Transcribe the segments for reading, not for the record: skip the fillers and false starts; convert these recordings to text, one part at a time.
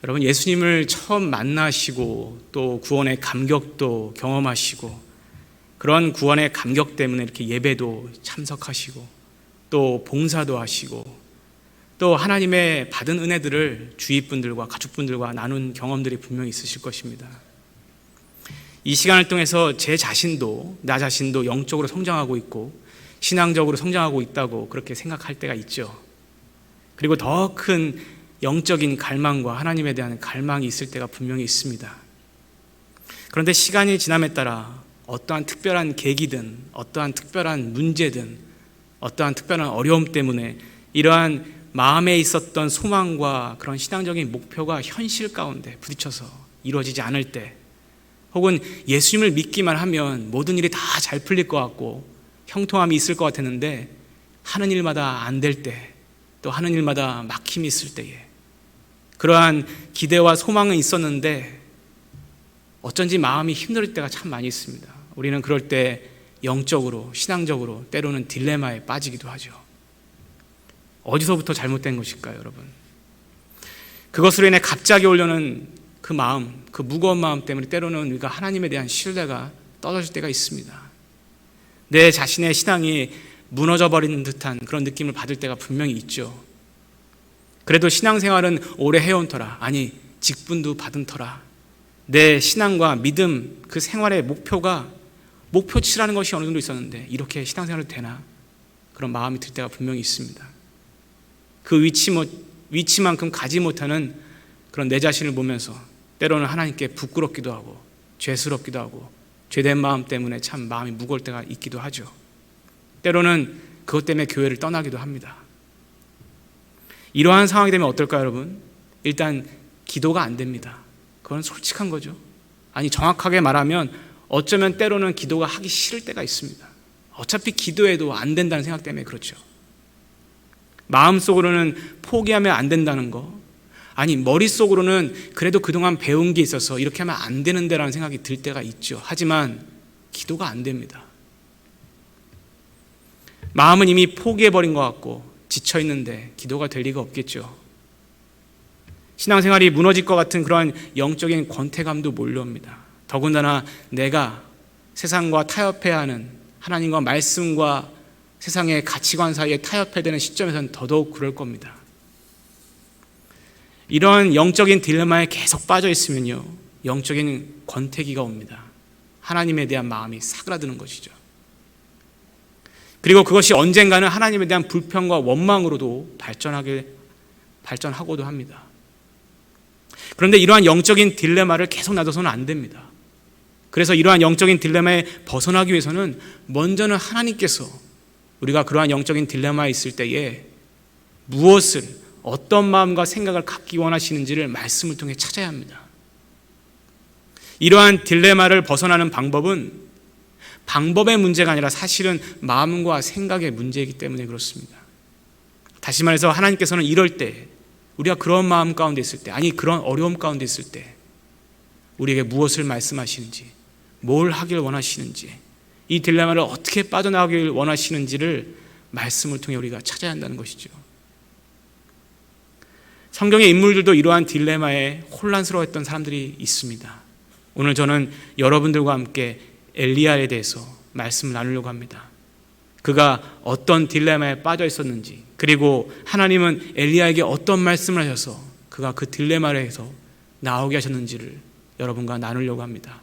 여러분, 예수님을 처음 만나시고 또 구원의 감격도 경험하시고 그런 구원의 감격 때문에 이렇게 예배도 참석하시고 또 봉사도 하시고 또 하나님의 받은 은혜들을 주위 분들과 가족분들과 나눈 경험들이 분명히 있으실 것입니다. 이 시간을 통해서 나 자신도 영적으로 성장하고 있고 신앙적으로 성장하고 있다고 그렇게 생각할 때가 있죠. 그리고 더 큰 영적인 갈망과 하나님에 대한 갈망이 있을 때가 분명히 있습니다. 그런데 시간이 지남에 따라 어떠한 특별한 계기든 어떠한 특별한 문제든 어떠한 특별한 어려움 때문에 이러한 마음에 있었던 소망과 그런 신앙적인 목표가 현실 가운데 부딪혀서 이루어지지 않을 때, 혹은 예수님을 믿기만 하면 모든 일이 다 잘 풀릴 것 같고 형통함이 있을 것 같았는데 하는 일마다 안 될 때, 또 하는 일마다 막힘이 있을 때에 그러한 기대와 소망은 있었는데 어쩐지 마음이 힘들 때가 참 많이 있습니다. 우리는 그럴 때 영적으로, 신앙적으로 때로는 딜레마에 빠지기도 하죠. 어디서부터 잘못된 것일까요, 여러분? 그것으로 인해 갑자기 올려오는 그 마음, 그 무거운 마음 때문에 때로는 우리가 하나님에 대한 신뢰가 떨어질 때가 있습니다. 내 자신의 신앙이 무너져 버리는 듯한 그런 느낌을 받을 때가 분명히 있죠. 그래도 신앙생활은 오래 해온 터라, 아니 직분도 받은 터라, 내 신앙과 믿음, 그 생활의 목표치라는 것이 어느 정도 있었는데 이렇게 신앙생활을 되나? 그런 마음이 들 때가 분명히 있습니다. 그 위치만큼 가지 못하는 그런 내 자신을 보면서 때로는 하나님께 부끄럽기도 하고 죄스럽기도 하고 죄된 마음 때문에 참 마음이 무거울 때가 있기도 하죠. 때로는 그것 때문에 교회를 떠나기도 합니다. 이러한 상황이 되면 어떨까요, 여러분? 일단 기도가 안 됩니다. 그건 솔직한 거죠. 아니, 정확하게 말하면 어쩌면 때로는 기도가 하기 싫을 때가 있습니다. 어차피 기도해도 안 된다는 생각 때문에 그렇죠. 마음속으로는 포기하면 안 된다는 거, 아니 머릿속으로는 그래도 그동안 배운 게 있어서 이렇게 하면 안 되는데 라는 생각이 들 때가 있죠. 하지만 기도가 안 됩니다. 마음은 이미 포기해버린 것 같고 지쳐있는데 기도가 될 리가 없겠죠. 신앙생활이 무너질 것 같은 그러한 영적인 권태감도 몰려옵니다. 더군다나 내가 세상과 타협해야 하는, 하나님과 말씀과 세상의 가치관 사이에 타협해야 되는 시점에서는 더더욱 그럴 겁니다. 이런 영적인 딜레마에 계속 빠져 있으면요, 영적인 권태기가 옵니다. 하나님에 대한 마음이 사그라드는 것이죠. 그리고 그것이 언젠가는 하나님에 대한 불평과 원망으로도 발전하고도 합니다. 그런데 이러한 영적인 딜레마를 계속 놔둬서는 안 됩니다. 그래서 이러한 영적인 딜레마에 벗어나기 위해서는 먼저는 하나님께서 우리가 그러한 영적인 딜레마에 있을 때에 무엇을, 어떤 마음과 생각을 갖기 원하시는지를 말씀을 통해 찾아야 합니다. 이러한 딜레마를 벗어나는 방법은 방법의 문제가 아니라 사실은 마음과 생각의 문제이기 때문에 그렇습니다. 다시 말해서 하나님께서는 이럴 때, 우리가 그런 마음 가운데 있을 때, 아니 그런 어려움 가운데 있을 때 우리에게 무엇을 말씀하시는지, 뭘 하길 원하시는지, 이 딜레마를 어떻게 빠져나가길 원하시는지를 말씀을 통해 우리가 찾아야 한다는 것이죠. 성경의 인물들도 이러한 딜레마에 혼란스러워했던 사람들이 있습니다. 오늘 저는 여러분들과 함께 엘리야에 대해서 말씀을 나누려고 합니다. 그가 어떤 딜레마에 빠져 있었는지, 그리고 하나님은 엘리야에게 어떤 말씀을 하셔서 그가 그 딜레마에서 나오게 하셨는지를 여러분과 나누려고 합니다.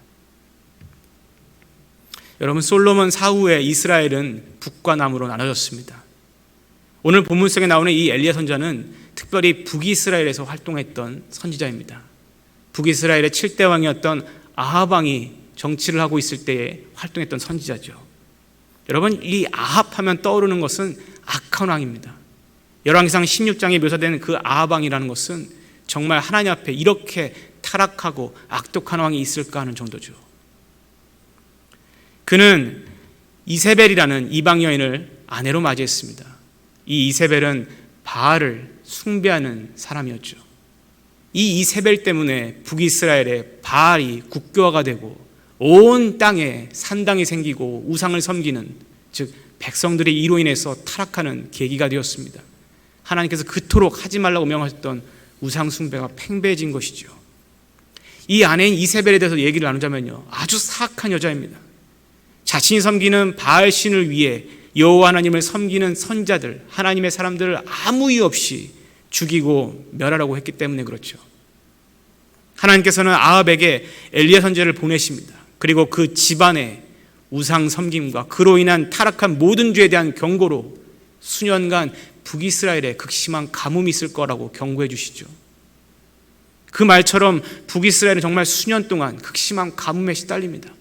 여러분, 솔로몬 사후에 이스라엘은 북과 남으로 나눠졌습니다. 오늘 본문 속에 나오는 이 엘리야 선지자는 특별히 북이스라엘에서 활동했던 선지자입니다. 북이스라엘의 7대 왕이었던 아합 왕이 정치를 하고 있을 때에 활동했던 선지자죠. 여러분, 이 아합 하면 떠오르는 것은 악한 왕입니다. 열왕기상 16장에 묘사되는 그 아합 왕이라는 것은 정말 하나님 앞에 이렇게 타락하고 악독한 왕이 있을까 하는 정도죠. 그는 이세벨이라는 이방 여인을 아내로 맞이했습니다. 이 이세벨은 바알을 숭배하는 사람이었죠. 이 이세벨 때문에 북이스라엘에 바알이 국교화가 되고 온 땅에 산당이 생기고 우상을 섬기는, 즉 백성들이 이로 인해서 타락하는 계기가 되었습니다. 하나님께서 그토록 하지 말라고 명하셨던 우상 숭배가 팽배해진 것이죠. 이 아내인 이세벨에 대해서 얘기를 나누자면요, 아주 사악한 여자입니다. 자신이 섬기는 바알 신을 위해 여호와 하나님을 섬기는 선자들, 하나님의 사람들을 아무 이유 없이 죽이고 멸하라고 했기 때문에 그렇죠. 하나님께서는 아합에게 엘리야 선지자를 보내십니다. 그리고 그 집안의 우상 섬김과 그로 인한 타락한 모든 죄에 대한 경고로 수년간 북이스라엘에 극심한 가뭄이 있을 거라고 경고해 주시죠. 그 말처럼 북이스라엘은 정말 수년 동안 극심한 가뭄에 시달립니다.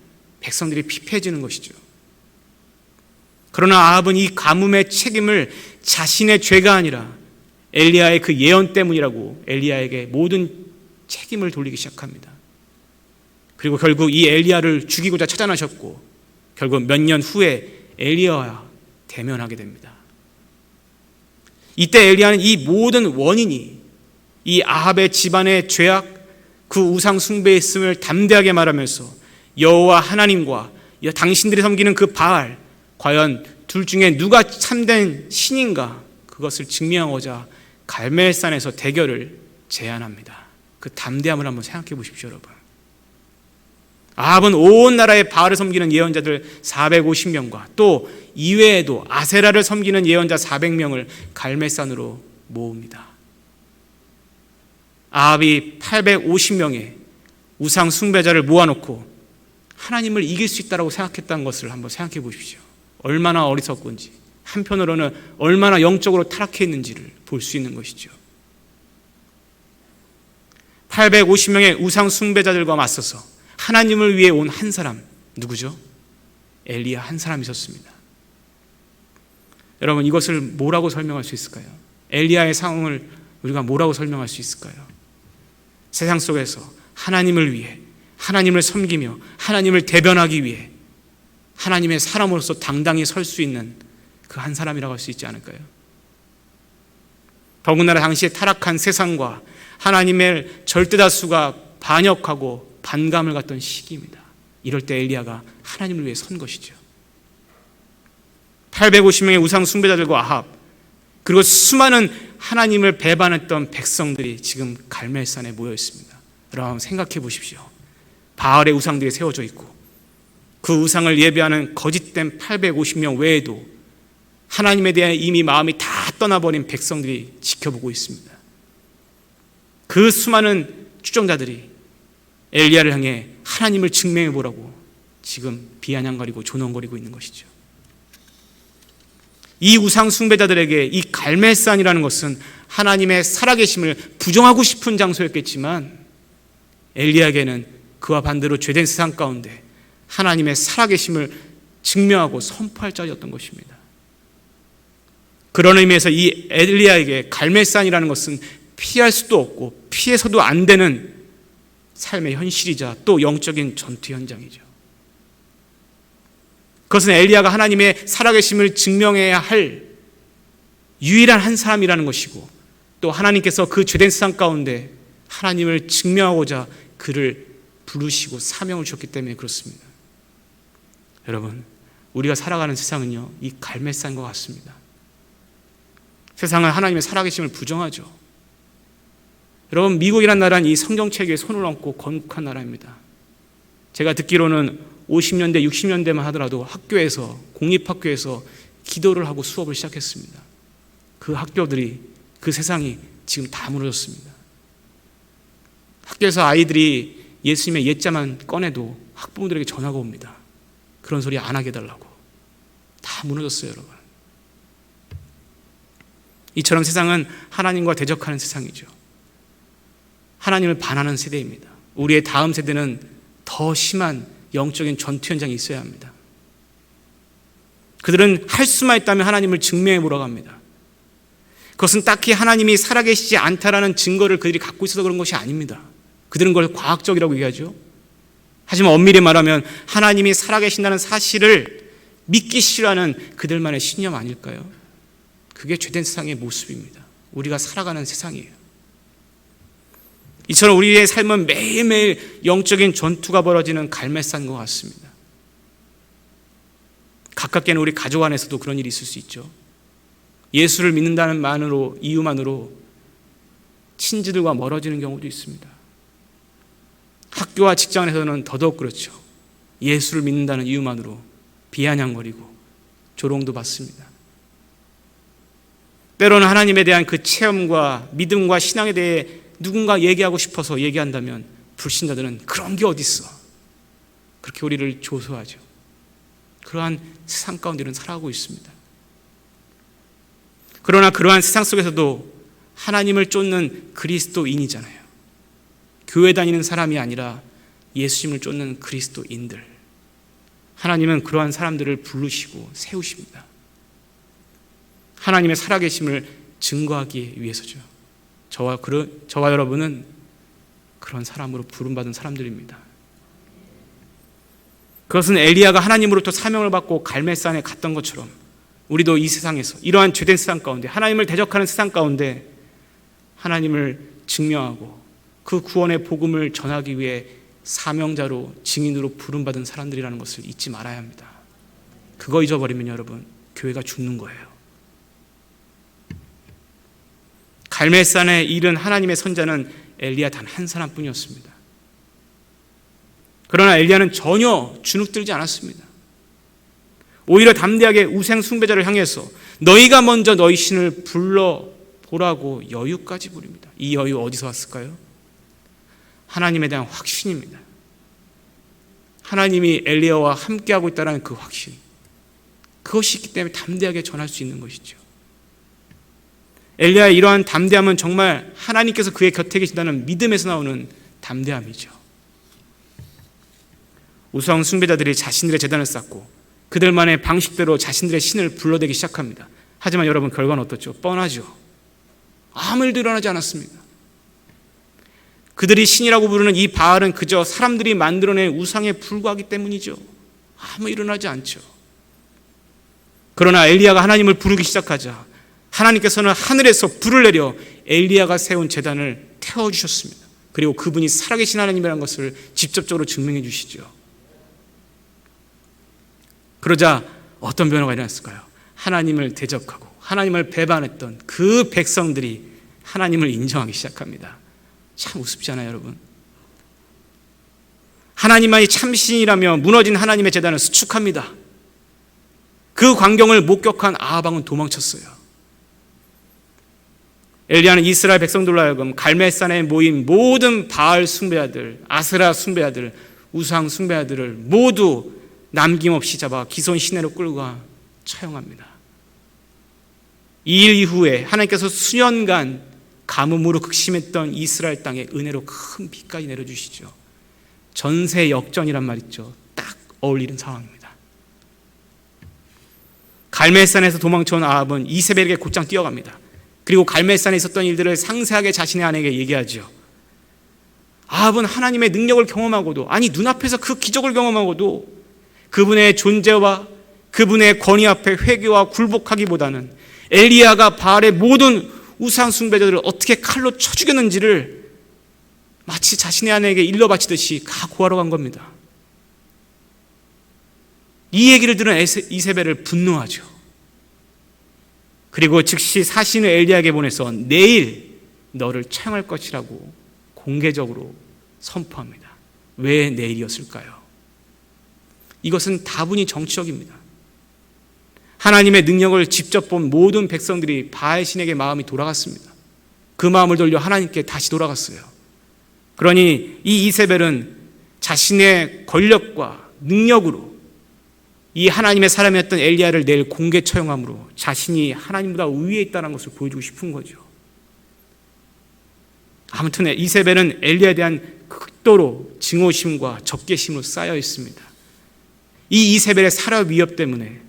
백성들이 피폐해지는 것이죠. 그러나 아합은 이 가뭄의 책임을 자신의 죄가 아니라 엘리야의 그 예언 때문이라고 엘리야에게 모든 책임을 돌리기 시작합니다. 그리고 결국 이 엘리야를 죽이고자 찾아나셨고 결국 몇 년 후에 엘리야와 대면하게 됩니다. 이때 엘리야는 이 모든 원인이 이 아합의 집안의 죄악, 그 우상 숭배에 있음을 담대하게 말하면서 여호와 하나님과 당신들이 섬기는 그 바알, 과연 둘 중에 누가 참된 신인가, 그것을 증명하고자 갈멜산에서 대결을 제안합니다. 그 담대함을 한번 생각해 보십시오, 여러분. 아합은 온 나라의 바알을 섬기는 예언자들 450명과 또 이외에도 아세라를 섬기는 예언자 400명을 갈멜산으로 모읍니다. 아합이 850명의 우상 숭배자를 모아놓고 하나님을 이길 수 있다고 생각했다는 것을 한번 생각해 보십시오. 얼마나 어리석은지, 한편으로는 얼마나 영적으로 타락해 있는지를 볼 수 있는 것이죠. 850명의 우상 숭배자들과 맞서서 하나님을 위해 온 한 사람, 누구죠? 엘리야 한 사람이 있었습니다. 여러분, 이것을 뭐라고 설명할 수 있을까요? 엘리야의 상황을 우리가 뭐라고 설명할 수 있을까요? 세상 속에서 하나님을 위해, 하나님을 섬기며 하나님을 대변하기 위해 하나님의 사람으로서 당당히 설 수 있는 그 한 사람이라고 할 수 있지 않을까요? 더군다나 당시에 타락한 세상과 하나님의 절대다수가 반역하고 반감을 갖던 시기입니다. 이럴 때 엘리야가 하나님을 위해 선 것이죠. 850명의 우상 숭배자들과 아합, 그리고 수많은 하나님을 배반했던 백성들이 지금 갈멜산에 모여 있습니다. 여러분 생각해 보십시오. 바알의 우상들이 세워져 있고 그 우상을 예배하는 거짓된 850명 외에도 하나님에 대한 이미 마음이 다 떠나버린 백성들이 지켜보고 있습니다. 그 수많은 추종자들이 엘리야를 향해 하나님을 증명해 보라고 지금 비아냥거리고 조롱거리고 있는 것이죠. 이 우상 숭배자들에게 이 갈멜산이라는 것은 하나님의 살아계심을 부정하고 싶은 장소였겠지만 엘리야에게는 그와 반대로 죄된 세상 가운데 하나님의 살아계심을 증명하고 선포할 자리였던 것입니다. 그런 의미에서 이 엘리야에게 갈멜산이라는 것은 피할 수도 없고 피해서도 안 되는 삶의 현실이자 또 영적인 전투 현장이죠. 그것은 엘리야가 하나님의 살아계심을 증명해야 할 유일한 한 사람이라는 것이고 또 하나님께서 그 죄된 세상 가운데 하나님을 증명하고자 그를 부르시고 사명을 주셨기 때문에 그렇습니다. 여러분, 우리가 살아가는 세상은요, 이 갈멜산과 같습니다. 세상은 하나님의 살아계심을 부정하죠. 여러분, 미국이란 나라는 이 성경책에 손을 얹고 건국한 나라입니다. 제가 듣기로는 50년대, 60년대만 하더라도 학교에서, 공립학교에서 기도를 하고 수업을 시작했습니다. 그 학교들이, 그 세상이 지금 다 무너졌습니다. 학교에서 아이들이 예수님의 옛자만 꺼내도 학부모들에게 전화가 옵니다. 그런 소리 안 하게 해달라고. 다 무너졌어요, 여러분. 이처럼 세상은 하나님과 대적하는 세상이죠. 하나님을 반하는 세대입니다. 우리의 다음 세대는 더 심한 영적인 전투 현장이 있어야 합니다. 그들은 할 수만 있다면 하나님을 증명해 보라고 합니다. 그것은 딱히 하나님이 살아계시지 않다라는 증거를 그들이 갖고 있어서 그런 것이 아닙니다. 그들은 그걸 과학적이라고 얘기하죠. 하지만 엄밀히 말하면 하나님이 살아계신다는 사실을 믿기 싫어하는 그들만의 신념 아닐까요? 그게 죄된 세상의 모습입니다. 우리가 살아가는 세상이에요. 이처럼 우리의 삶은 매일매일 영적인 전투가 벌어지는 갈멜산과 같습니다. 가깝게는 우리 가족 안에서도 그런 일이 있을 수 있죠. 예수를 믿는다는 이유만으로 친지들과 멀어지는 경우도 있습니다. 학교와 직장에서는 더더욱 그렇죠. 예수를 믿는다는 이유만으로 비아냥거리고 조롱도 받습니다. 때로는 하나님에 대한 그 체험과 믿음과 신앙에 대해 누군가 얘기하고 싶어서 얘기한다면 불신자들은 그런 게 어딨어, 그렇게 우리를 조소하죠. 그러한 세상 가운데는 살아가고 있습니다. 그러나 그러한 세상 속에서도 하나님을 쫓는 그리스도인이잖아요. 교회 다니는 사람이 아니라 예수님을 쫓는 그리스도인들, 하나님은 그러한 사람들을 부르시고 세우십니다. 하나님의 살아계심을 증거하기 위해서죠. 저와 여러분은 그런 사람으로 부름받은 사람들입니다. 그것은 엘리야가 하나님으로부터 사명을 받고 갈멜산에 갔던 것처럼 우리도 이 세상에서, 이러한 죄된 세상 가운데, 하나님을 대적하는 세상 가운데 하나님을 증명하고 그 구원의 복음을 전하기 위해 사명자로, 증인으로 부름받은 사람들이라는 것을 잊지 말아야 합니다. 그거 잊어버리면 여러분, 교회가 죽는 거예요. 갈멜산에 이른 하나님의 선자는 엘리야 단 한 사람뿐이었습니다. 그러나 엘리야는 전혀 주눅들지 않았습니다. 오히려 담대하게 우상 숭배자를 향해서 너희가 먼저 너희 신을 불러보라고 여유까지 부립니다. 이 여유 어디서 왔을까요? 하나님에 대한 확신입니다. 하나님이 엘리야와 함께하고 있다는 그 확신, 그것이 있기 때문에 담대하게 전할 수 있는 것이죠. 엘리야의 이러한 담대함은 정말 하나님께서 그의 곁에 계신다는 믿음에서 나오는 담대함이죠. 우상 숭배자들이 자신들의 제단을 쌓고 그들만의 방식대로 자신들의 신을 불러대기 시작합니다. 하지만 여러분, 결과는 어떻죠? 뻔하죠. 아무 일도 일어나지 않았습니다. 그들이 신이라고 부르는 이 바알은 그저 사람들이 만들어낸 우상에 불과하기 때문이죠. 아무 일어나지 않죠. 그러나 엘리야가 하나님을 부르기 시작하자 하나님께서는 하늘에서 불을 내려 엘리야가 세운 제단을 태워주셨습니다. 그리고 그분이 살아계신 하나님이라는 것을 직접적으로 증명해 주시죠. 그러자 어떤 변화가 일어났을까요? 하나님을 대적하고 하나님을 배반했던 그 백성들이 하나님을 인정하기 시작합니다. 참 우습지 않아요, 여러분? 하나님만이 참신이라며 무너진 하나님의 제단을 수축합니다. 그 광경을 목격한 아하방은 도망쳤어요. 엘리야는 이스라엘 백성들로 하여금 갈멜산에 모인 모든 바알 숭배자들, 아스라 숭배자들, 우상 숭배자들을 모두 남김없이 잡아 기손 시내로 끌고 가 처형합니다. 이 일 이후에 하나님께서 수년간 가뭄으로 극심했던 이스라엘 땅에 은혜로 큰 비까지 내려주시죠. 전세 역전이란 말 있죠. 딱 어울리는 상황입니다. 갈멜산에서 도망쳐온 아합은 이세벨에게 곧장 뛰어갑니다. 그리고 갈멜산에 있었던 일들을 상세하게 자신의 아내에게 얘기하죠. 아합은 하나님의 능력을 경험하고도, 아니 눈앞에서 그 기적을 경험하고도 그분의 존재와 그분의 권위 앞에 회개와 굴복하기보다는 엘리야가 바알의 모든 우상 숭배자들을 어떻게 칼로 쳐 죽였는지를 마치 자신의 아내에게 일러 바치듯이 각오하러 간 겁니다. 이 얘기를 들은 이세벨을 분노하죠. 그리고 즉시 사신을 엘리야에게 보내서 내일 너를 처형할 것이라고 공개적으로 선포합니다. 왜 내일이었을까요? 이것은 다분히 정치적입니다. 하나님의 능력을 직접 본 모든 백성들이 바알 신에게 마음이 돌아갔습니다. 그 마음을 돌려 하나님께 다시 돌아갔어요. 그러니 이 이세벨은 자신의 권력과 능력으로 이 하나님의 사람이었던 엘리야를 내일 공개 처형함으로 자신이 하나님보다 위에 있다는 것을 보여주고 싶은 거죠. 아무튼 이세벨은 엘리야에 대한 극도로 증오심과 적개심으로 쌓여 있습니다. 이 이세벨의 살해 위협 때문에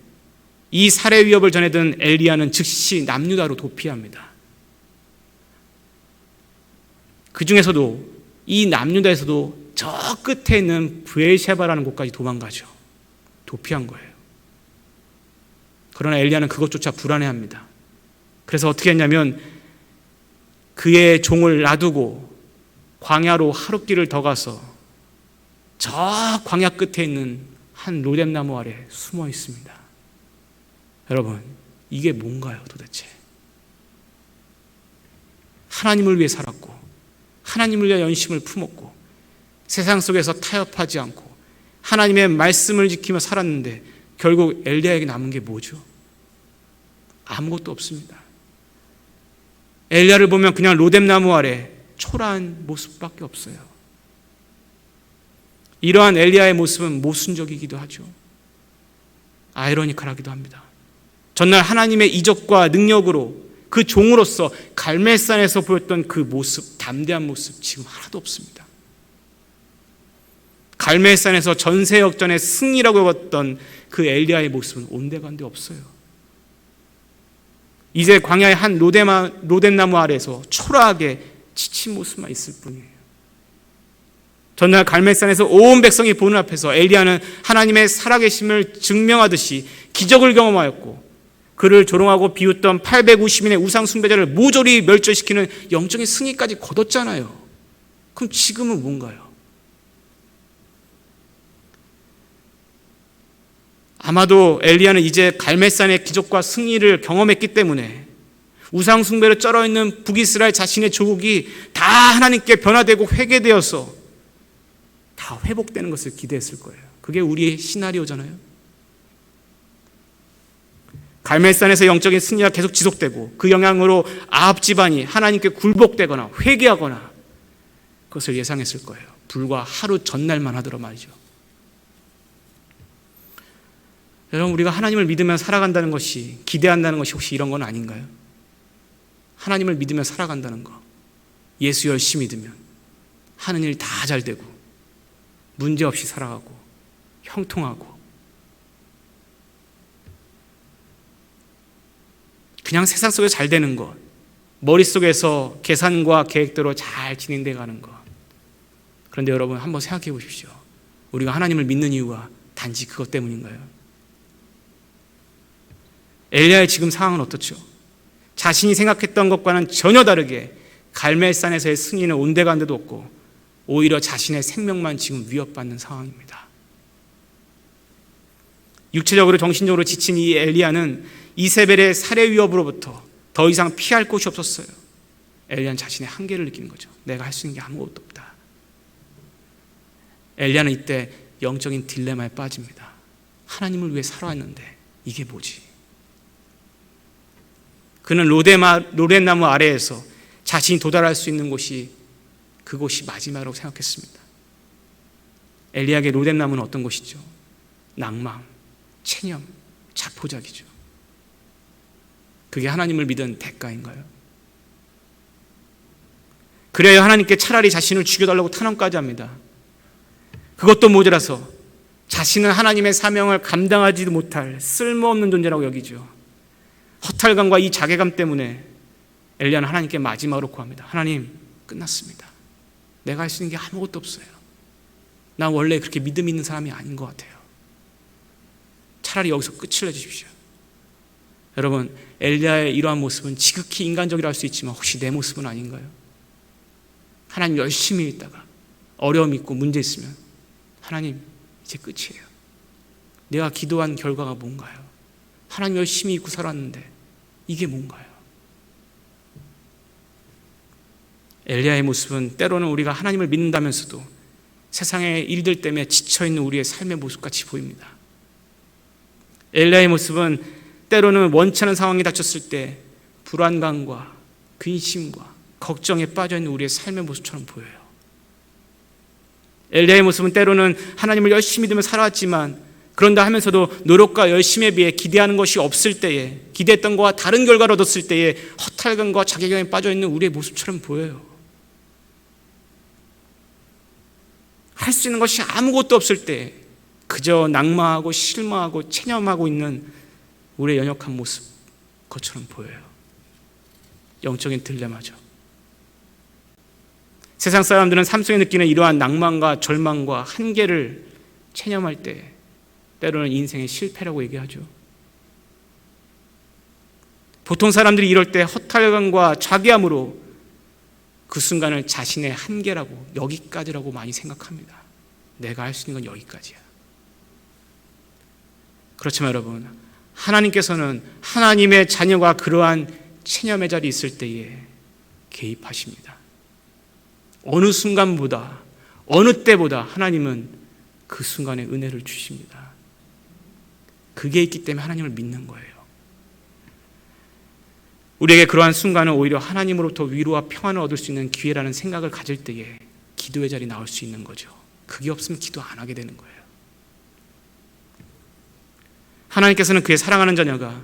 이 살해 위협을 전해든 엘리야는 즉시 남유다로 도피합니다. 그 중에서도 이 남유다에서도 저 끝에 있는 브엘셰바라는 곳까지 도망가죠. 도피한 거예요. 그러나 엘리야는 그것조차 불안해합니다. 그래서 어떻게 했냐면 그의 종을 놔두고 광야로 하룻길을 더 가서 저 광야 끝에 있는 한 로뎀나무 아래 숨어 있습니다. 여러분, 이게 뭔가요 도대체? 하나님을 위해 살았고 하나님을 위해 연심을 품었고 세상 속에서 타협하지 않고 하나님의 말씀을 지키며 살았는데 결국 엘리야에게 남은 게 뭐죠? 아무것도 없습니다. 엘리야를 보면 그냥 로뎀나무 아래 초라한 모습밖에 없어요. 이러한 엘리야의 모습은 모순적이기도 하죠. 아이러니컬하기도 합니다. 전날 하나님의 이적과 능력으로 그 종으로서 갈멜산에서 보였던 그 모습, 담대한 모습 지금 하나도 없습니다. 갈멜산에서 전세 역전의 승리라고 여겼던 그 엘리야의 모습은 온데간데 없어요. 이제 광야의 한 로뎀나무 아래에서 초라하게 지친 모습만 있을 뿐이에요. 전날 갈멜산에서 온 백성이 보는 앞에서 엘리야는 하나님의 살아계심을 증명하듯이 기적을 경험하였고 그를 조롱하고 비웃던 850인의 우상 숭배자를 모조리 멸절시키는 영적인 승리까지 거뒀잖아요. 그럼 지금은 뭔가요? 아마도 엘리야는 이제 갈멜산의 기적과 승리를 경험했기 때문에 우상 숭배로 쩔어있는 북이스라엘 자신의 조국이 다 하나님께 변화되고 회개되어서 다 회복되는 것을 기대했을 거예요. 그게 우리의 시나리오잖아요. 갈멜산에서 영적인 승리가 계속 지속되고 그 영향으로 아합 집안이 하나님께 굴복되거나 회개하거나 그것을 예상했을 거예요. 불과 하루 전날만 하더라 말이죠. 여러분, 우리가 하나님을 믿으며 살아간다는 것이, 기대한다는 것이 혹시 이런 건 아닌가요? 하나님을 믿으며 살아간다는 거, 예수 열심히 믿으면 하는 일 다 잘 되고 문제없이 살아가고 형통하고 그냥 세상 속에서 잘 되는 것, 머릿속에서 계산과 계획대로 잘 진행돼 가는 것. 그런데 여러분 한번 생각해 보십시오. 우리가 하나님을 믿는 이유가 단지 그것 때문인가요? 엘리야의 지금 상황은 어떻죠? 자신이 생각했던 것과는 전혀 다르게 갈멜산에서의 승리는 온데간데도 없고 오히려 자신의 생명만 지금 위협받는 상황입니다. 육체적으로 정신적으로 지친 이 엘리야는 이세벨의 살해 위협으로부터 더 이상 피할 곳이 없었어요. 엘리야는 자신의 한계를 느끼는 거죠. 내가 할 수 있는 게 아무것도 없다. 엘리야는 이때 영적인 딜레마에 빠집니다. 하나님을 위해 살아왔는데 이게 뭐지? 그는 로뎀나무 아래에서 자신이 도달할 수 있는 곳이 그곳이 마지막이라고 생각했습니다. 엘리야에게 로뎀나무는 어떤 곳이죠? 낭망, 체념, 자포자기죠. 그게 하나님을 믿은 대가인가요? 그래야 하나님께 차라리 자신을 죽여달라고 탄원까지 합니다. 그것도 모자라서 자신은 하나님의 사명을 감당하지도 못할 쓸모없는 존재라고 여기죠. 허탈감과 이 자괴감 때문에 엘리야는 하나님께 마지막으로 구합니다. 하나님, 끝났습니다. 내가 할 수 있는 게 아무것도 없어요. 나 원래 그렇게 믿음 있는 사람이 아닌 것 같아요. 차라리 여기서 끝을 내주십시오. 여러분, 엘리야의 이러한 모습은 지극히 인간적이라 할 수 있지만 혹시 내 모습은 아닌가요? 하나님 열심히 있다가 어려움 있고 문제 있으면 하나님 이제 끝이에요. 내가 기도한 결과가 뭔가요? 하나님 열심히 잊고 살았는데 이게 뭔가요? 엘리야의 모습은 때로는 우리가 하나님을 믿는다면서도 세상의 일들 때문에 지쳐있는 우리의 삶의 모습같이 보입니다. 엘리야의 모습은 때로는 원치 않은 상황이 닥쳤을 때 불안감과 근심과 걱정에 빠져있는 우리의 삶의 모습처럼 보여요. 엘리야의 모습은 때로는 하나님을 열심히 믿으며 살아왔지만 그런다 하면서도 노력과 열심에 비해 기대하는 것이 없을 때에, 기대했던 것과 다른 결과를 얻었을 때에 허탈감과 자괴감에 빠져있는 우리의 모습처럼 보여요. 할 수 있는 것이 아무것도 없을 때 그저 낭망하고 실망하고 체념하고 있는 우리의 연약한 모습, 것처럼 보여요. 영적인 딜레마죠. 세상 사람들은 삶 속에 느끼는 이러한 낭만과 절망과 한계를 체념할 때 때로는 인생의 실패라고 얘기하죠. 보통 사람들이 이럴 때 허탈감과 자괴함으로 그 순간을 자신의 한계라고, 여기까지라고 많이 생각합니다. 내가 할 수 있는 건 여기까지야. 그렇지만 여러분, 하나님께서는 하나님의 자녀가 그러한 체념의 자리에 있을 때에 개입하십니다. 어느 순간보다, 어느 때보다 하나님은 그 순간에 은혜를 주십니다. 그게 있기 때문에 하나님을 믿는 거예요. 우리에게 그러한 순간은 오히려 하나님으로부터 위로와 평안을 얻을 수 있는 기회라는 생각을 가질 때에 기도의 자리에 나올 수 있는 거죠. 그게 없으면 기도 안 하게 되는 거예요. 하나님께서는 그의 사랑하는 자녀가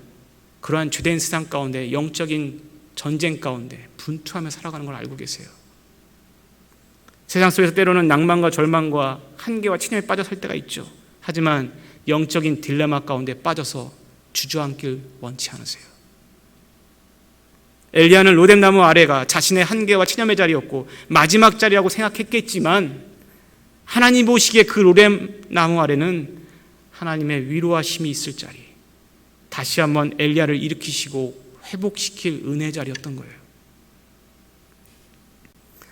그러한 죄된 세상 가운데, 영적인 전쟁 가운데 분투하며 살아가는 걸 알고 계세요. 세상 속에서 때로는 낭만과 절망과 한계와 체념에 빠져 살 때가 있죠. 하지만 영적인 딜레마 가운데 빠져서 주저앉길 원치 않으세요. 엘리야는 로뎀나무 아래가 자신의 한계와 체념의 자리였고 마지막 자리라고 생각했겠지만, 하나님 보시기에 그 로뎀나무 아래는 하나님의 위로와 힘이 있을 자리, 다시 한번 엘리야를 일으키시고 회복시킬 은혜의 자리였던 거예요.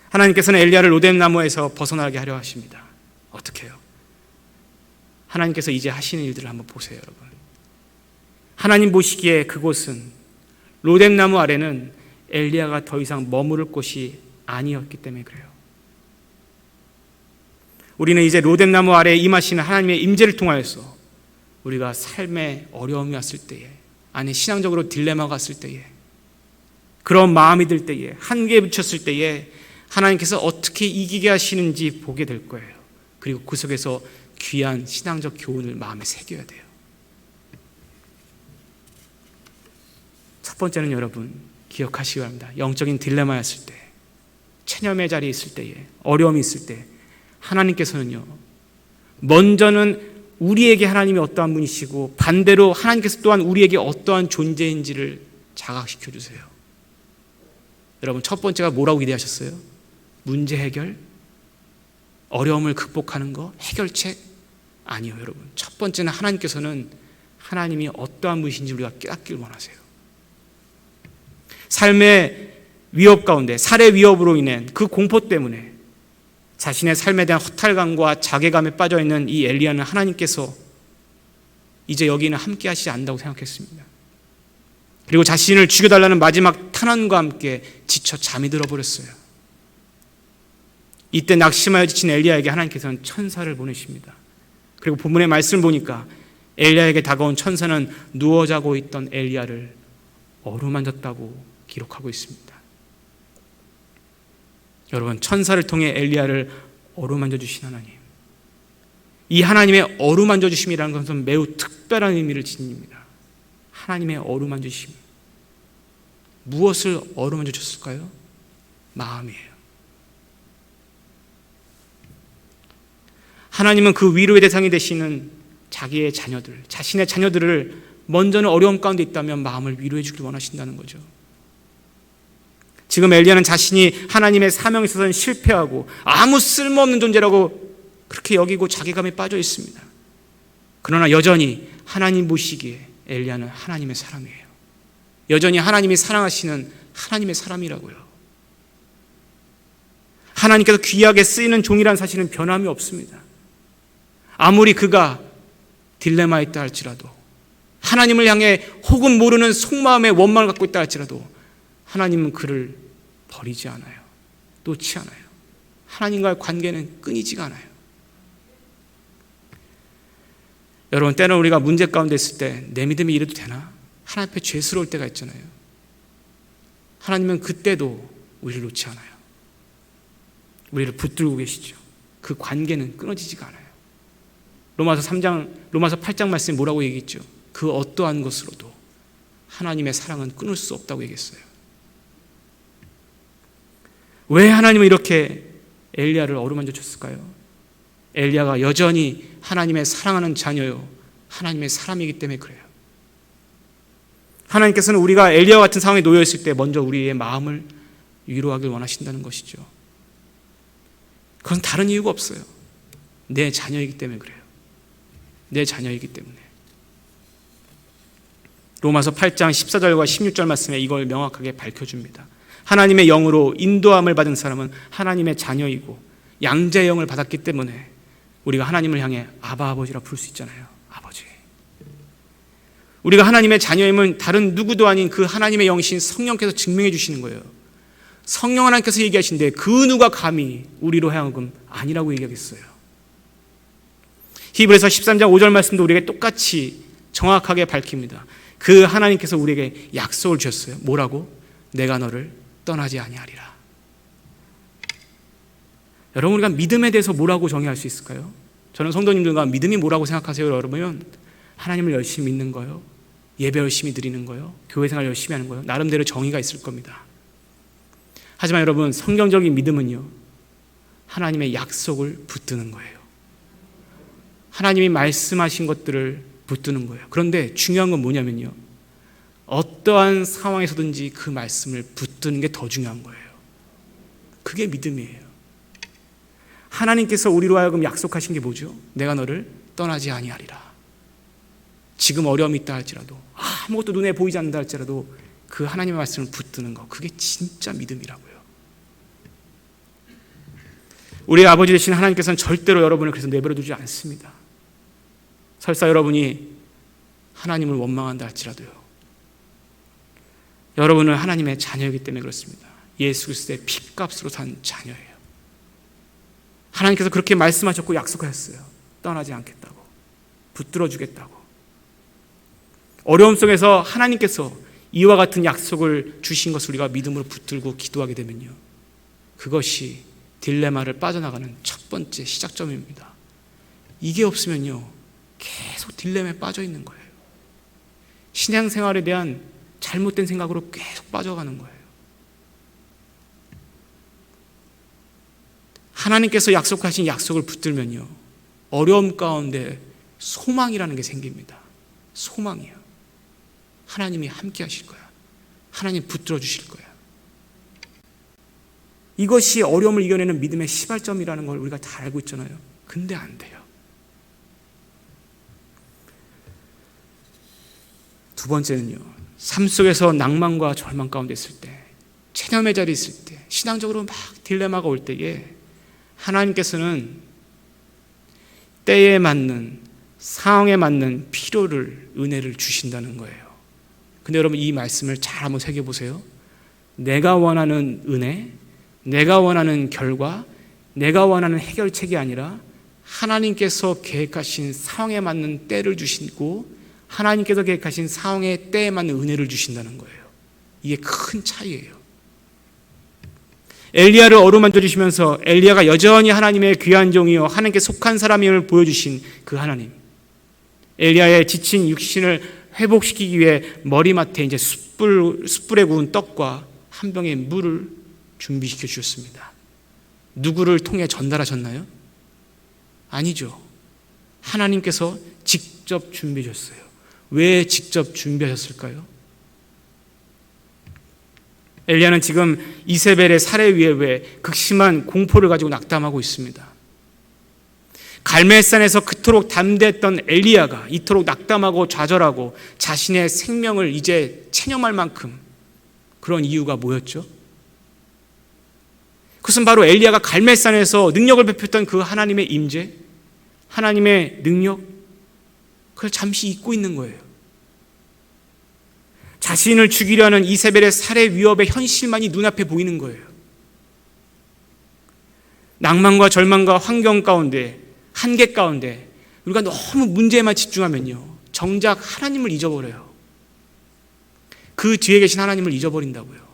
하나님께서는 엘리야를 로뎀나무에서 벗어나게 하려 하십니다. 어떻게 해요? 하나님께서 이제 하시는 일들을 한번 보세요, 여러분. 하나님 보시기에 그곳은, 로뎀나무 아래는 엘리야가 더 이상 머무를 곳이 아니었기 때문에 그래요. 우리는 이제 로뎀나무 아래에 임하시는 하나님의 임재를 통하여서 우리가 삶에 어려움이 왔을 때에, 아니 신앙적으로 딜레마가 왔을 때에, 그런 마음이 들 때에, 한계에 부딪혔을 때에 하나님께서 어떻게 이기게 하시는지 보게 될 거예요. 그리고 그 속에서 귀한 신앙적 교훈을 마음에 새겨야 돼요. 첫 번째는 여러분 기억하시기 바랍니다. 영적인 딜레마였을 때, 체념의 자리에 있을 때에, 어려움이 있을 때 하나님께서는요, 먼저는 우리에게 하나님이 어떠한 분이시고 반대로 하나님께서 또한 우리에게 어떠한 존재인지를 자각시켜 주세요. 여러분, 첫 번째가 뭐라고 기대하셨어요? 문제 해결? 어려움을 극복하는 거? 해결책? 아니요, 여러분. 첫 번째는 하나님께서는 하나님이 어떠한 분이신지 우리가 깨닫길 원하세요. 삶의 위협 가운데, 살해 위협으로 인한 그 공포 때문에 자신의 삶에 대한 허탈감과 자괴감에 빠져있는 이 엘리야는 하나님께서 이제 여기는 함께 하시지 않는다고 생각했습니다. 그리고 자신을 죽여달라는 마지막 탄원과 함께 지쳐 잠이 들어버렸어요. 이때 낙심하여 지친 엘리야에게 하나님께서는 천사를 보내십니다. 그리고 본문의 말씀을 보니까 엘리야에게 다가온 천사는 누워 자고 있던 엘리야를 어루만졌다고 기록하고 있습니다. 여러분, 천사를 통해 엘리야를 어루만져 주신 하나님, 이 하나님의 어루만져 주심이라는 것은 매우 특별한 의미를 지닙니다. 하나님의 어루만져 주심, 무엇을 어루만져 줬을까요? 마음이에요. 하나님은 그 위로의 대상이 되시는 자기의 자녀들, 자신의 자녀들을 먼저는 어려움 가운데 있다면 마음을 위로해 주길 원하신다는 거죠. 지금 엘리야는 자신이 하나님의 사명에 있어서는 실패하고 아무 쓸모없는 존재라고 그렇게 여기고 자괴감에 빠져 있습니다. 그러나 여전히 하나님 보시기에 엘리야는 하나님의 사람이에요. 여전히 하나님이 사랑하시는 하나님의 사람이라고요. 하나님께서 귀하게 쓰이는 종이라는 사실은 변함이 없습니다. 아무리 그가 딜레마에 있다 할지라도, 하나님을 향해 혹은 모르는 속마음의 원망을 갖고 있다 할지라도 하나님은 그를 버리지 않아요. 놓지 않아요. 하나님과의 관계는 끊이지가 않아요. 여러분, 때는 우리가 문제 가운데 있을 때 내 믿음이 이래도 되나? 하나님 앞에 죄스러울 때가 있잖아요. 하나님은 그때도 우리를 놓지 않아요. 우리를 붙들고 계시죠. 그 관계는 끊어지지가 않아요. 로마서 8장 말씀이 뭐라고 얘기했죠? 그 어떠한 것으로도 하나님의 사랑은 끊을 수 없다고 얘기했어요. 왜 하나님은 이렇게 엘리야를 어루만져 줬을까요? 엘리야가 여전히 하나님의 사랑하는 자녀요, 하나님의 사람이기 때문에 그래요. 하나님께서는 우리가 엘리야와 같은 상황에 놓여 있을 때 먼저 우리의 마음을 위로하길 원하신다는 것이죠. 그건 다른 이유가 없어요. 내 자녀이기 때문에 그래요. 내 자녀이기 때문에. 로마서 8장 14절과 16절 말씀에 이걸 명확하게 밝혀줍니다. 하나님의 영으로 인도함을 받은 사람은 하나님의 자녀이고 양자의 영을 받았기 때문에 우리가 하나님을 향해 아바 아버지라 부를 수 있잖아요. 아버지. 우리가 하나님의 자녀임은 다른 누구도 아닌 그 하나님의 영이신 성령께서 증명해 주시는 거예요. 성령 하나님께서 얘기하신데 그 누가 감히 우리로 하여금 아니라고 얘기하겠어요. 히브리서 13장 5절 말씀도 우리에게 똑같이 정확하게 밝힙니다. 그 하나님께서 우리에게 약속을 주셨어요. 뭐라고? 내가 너를 떠나지 아니하리라. 여러분, 우리가 믿음에 대해서 뭐라고 정의할 수 있을까요? 저는 성도님들과 믿음이 뭐라고 생각하세요? 여러분, 하나님을 열심히 믿는 거요, 예배 열심히 드리는 거요, 교회 생활 열심히 하는 거요, 나름대로 정의가 있을 겁니다. 하지만 여러분, 성경적인 믿음은요, 하나님의 약속을 붙드는 거예요. 하나님이 말씀하신 것들을 붙드는 거예요. 그런데 중요한 건 뭐냐면요, 어떠한 상황에서든지 그 말씀을 붙드는 게 더 중요한 거예요. 그게 믿음이에요. 하나님께서 우리로 하여금 약속하신 게 뭐죠? 내가 너를 떠나지 아니하리라. 지금 어려움이 있다 할지라도, 아무것도 눈에 보이지 않는다 할지라도 그 하나님의 말씀을 붙드는 거, 그게 진짜 믿음이라고요. 우리의 아버지 되신 하나님께서는 절대로 여러분을 그래서 내버려 두지 않습니다. 설사 여러분이 하나님을 원망한다 할지라도요, 여러분은 하나님의 자녀이기 때문에 그렇습니다. 예수 그리스도의 핏값으로 산 자녀예요. 하나님께서 그렇게 말씀하셨고 약속하셨어요. 떠나지 않겠다고, 붙들어 주겠다고. 어려움 속에서 하나님께서 이와 같은 약속을 주신 것을 우리가 믿음으로 붙들고 기도하게 되면요, 그것이 딜레마를 빠져나가는 첫 번째 시작점입니다. 이게 없으면요, 계속 딜레마에 빠져 있는 거예요. 신앙생활에 대한 잘못된 생각으로 계속 빠져가는 거예요. 하나님께서 약속하신 약속을 붙들면요, 어려움 가운데 소망이라는 게 생깁니다. 소망이요. 하나님이 함께 하실 거야. 하나님 붙들어 주실 거야. 이것이 어려움을 이겨내는 믿음의 시발점이라는 걸 우리가 다 알고 있잖아요. 근데 안 돼요. 두 번째는요, 삶 속에서 낭만과 절망 가운데 있을 때, 체념의 자리에 있을 때, 신앙적으로 막 딜레마가 올 때에 하나님께서는 때에 맞는, 상황에 맞는 필요를, 은혜를 주신다는 거예요. 근데 여러분, 이 말씀을 잘 한번 새겨보세요. 내가 원하는 은혜, 내가 원하는 결과, 내가 원하는 해결책이 아니라 하나님께서 계획하신 상황에 맞는 때를 주시고 하나님께서 계획하신 상황의 때에 맞는 은혜를 주신다는 거예요. 이게 큰 차이예요. 엘리야를 어루만져 주시면서 엘리야가 여전히 하나님의 귀한 종이요 하나님께 속한 사람임을 보여주신 그 하나님, 엘리야의 지친 육신을 회복시키기 위해 머리맡에 이제 숯불에 구운 떡과 한 병의 물을 준비시켜 주셨습니다. 누구를 통해 전달하셨나요? 아니죠. 하나님께서 직접 준비해 주셨어요. 왜 직접 준비하셨을까요? 엘리야는 지금 이세벨의 살해 위에 왜 극심한 공포를 가지고 낙담하고 있습니다. 갈멜산에서 그토록 담대했던 엘리야가 이토록 낙담하고 좌절하고 자신의 생명을 이제 체념할 만큼 그런 이유가 뭐였죠? 그것은 바로 엘리야가 갈멜산에서 능력을 베풀었던 그 하나님의 임재, 하나님의 능력, 그걸 잠시 잊고 있는 거예요. 자신을 죽이려 하는 이세벨의 살해 위협의 현실만이 눈앞에 보이는 거예요. 낭만과 절망과 환경 가운데, 한계 가운데 우리가 너무 문제에만 집중하면요, 정작 하나님을 잊어버려요. 그 뒤에 계신 하나님을 잊어버린다고요.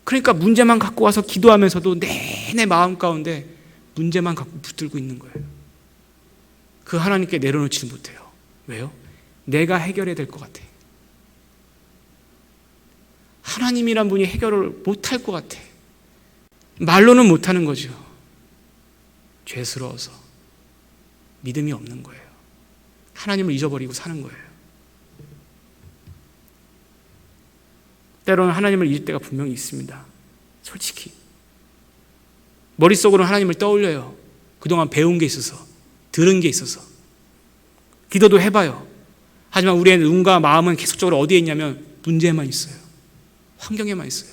그러니까 문제만 갖고 와서 기도하면서도 내내 마음 가운데 문제만 갖고 붙들고 있는 거예요. 그 하나님께 내려놓지 못해요. 왜요? 내가 해결해야 될 것 같아. 하나님이란 분이 해결을 못할 것 같아. 말로는 못하는 거죠. 죄스러워서 믿음이 없는 거예요. 하나님을 잊어버리고 사는 거예요. 때로는 하나님을 잊을 때가 분명히 있습니다. 솔직히 머릿속으로 하나님을 떠올려요. 그동안 배운 게 있어서, 들은 게 있어서 기도도 해봐요. 하지만 우리의 눈과 마음은 계속적으로 어디에 있냐면 문제에만 있어요. 환경에만 있어요.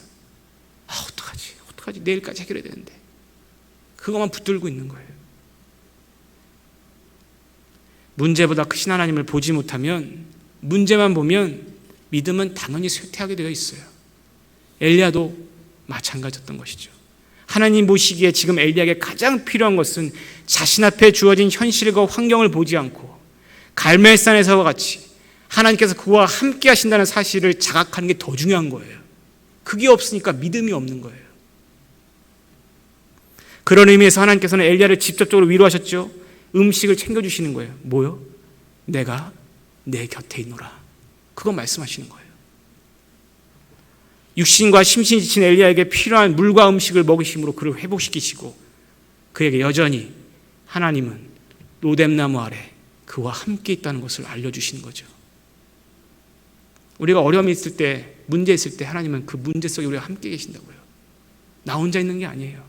어떡하지? 내일까지 해결해야 되는데. 그것만 붙들고 있는 거예요. 문제보다 크신 하나님을 보지 못하면, 문제만 보면 믿음은 당연히 쇠퇴하게 되어 있어요. 엘리야도 마찬가지였던 것이죠. 하나님 보시기에 지금 엘리야에게 가장 필요한 것은 자신 앞에 주어진 현실과 환경을 보지 않고 갈멜산에서와 같이 하나님께서 그와 함께 하신다는 사실을 자각하는 게 더 중요한 거예요. 그게 없으니까 믿음이 없는 거예요. 그런 의미에서 하나님께서는 엘리야를 직접적으로 위로하셨죠. 음식을 챙겨주시는 거예요. 뭐요? 내가 내 곁에 있노라. 그거 말씀하시는 거예요. 육신과 심신이 지친 엘리야에게 필요한 물과 음식을 먹이심으로 그를 회복시키시고 그에게 여전히 하나님은 로뎀나무 아래 그와 함께 있다는 것을 알려주시는 거죠. 우리가 어려움이 있을 때, 문제 있을 때 하나님은 그 문제 속에 우리가 함께 계신다고요. 나 혼자 있는 게 아니에요.